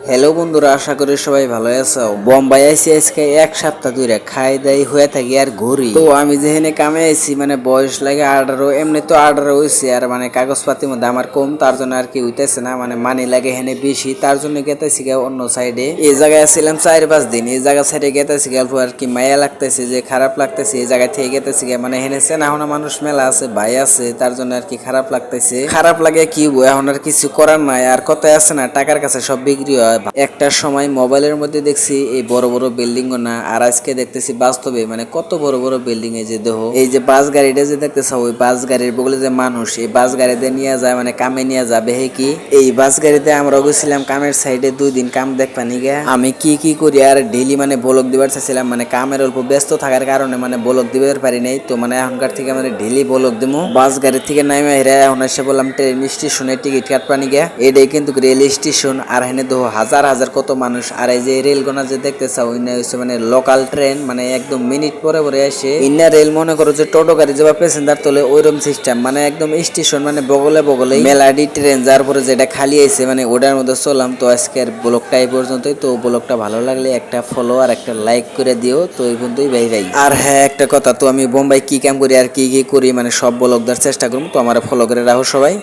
Hello বন্ধুরা, আশা করি সবাই ভালো আছো। বোম্বাই আইসি আজকে এক সপ্তাহ ধরে খাই দাই হয়ে থাকি আর ঘুরি। তো আমি যেখানে কামে আইছি মানে বয়স লাগে 18, এমনি তো 18 হয়েছে আর মানে কাগজপাতির মধ্যে আমার কম, তার জন্য আর কি হইতেছে না, মানে মানি লাগে হেনে বেশি, তার জন্য গেতেছি অন্য সাইডে। এই জায়গায় আসছিলাম 4-5 দিন, এই জায়গা সাইডে গেতেছি আর কি মায়া লাগতেছে, যে খারাপ লাগতেছে এই জায়গা থেকে গেতেছি মানে হেনে চেনা হোনা মানুষ মেলা আছে, ভাই আছে, তার জন্য আর কি খারাপ লাগতেছে। খারাপ লাগে কি এখন আর কিছু করার নাই, আর কথাই আছে না টাকার কাছে সব বিক্রি হয়। একটা সময় মোবাইলের মধ্যে দেখছি এই বড় বড় বিল্ডিং ও না, আর আজকে দেখতেছি বাস্তবে মানে কত বড় বড় বিল্ডিং। এই যে দেখো, এই যে বাস গাড়িটা যে দেখতেছ, ওই বাস গাড়ির বগলে যে মানুষ এই বাস গাড়িতে নিয়ে যায়, মানে কামে নিয়ে যাবে। হে কি এই বাস গাড়িতে আমরা গেছিলাম কামের সাইডে 2 দিন কাম দেখবানি গে। আমি কি করি আর ডেইলি মানে ব্লগ দিবার চাইছিলাম, মানে কামের অল্প ব্যস্ত থাকার কারণে মানে ব্লগ দিবার পারি নাই। তো মানে এখনকার থেকে মানে ডেইলি ব্লগ দিমু। বাস গাড়ি থেকে নামে হেরা এখন এসে বললাম ট্রেন স্টেশনে টিকিট কাটবানি গে। এটাই কিন্তু রেল স্টেশন, আর হেনে দেখো হাজার হাজার কত মানুষ। আর এই যে রেলগোনা যে দেখতেছ, ওইনা হচ্ছে মানে লোকাল ট্রেন, মানে একদম মিনিট পরে পরে আসে। ইন্না রেল মনে করো যে টোটো গাড়ি যে প্যাসেঞ্জার তোলে ওইরকম সিস্টেম, মানে একদম স্টেশন মানে বগলে বগলে মেলাডি ট্রেন, যার পরে যেটা খালি আইছে মানে ওটার মধ্যে চললাম। তো আজকের ব্লগটা এই পর্যন্তই। তো ব্লগটা ভালো লাগলে একটা ফলো আর একটা লাইক করে দিও। তো এই পর্যন্তই, বাই বাই। আর হ্যাঁ, একটা কথা, তো আমি বোম্বাই কি কাম করি আর কি করি মানে সব ব্লগ দেওয়ার চেষ্টা করবো, তো আমার ফলো করে রাখো সবাই।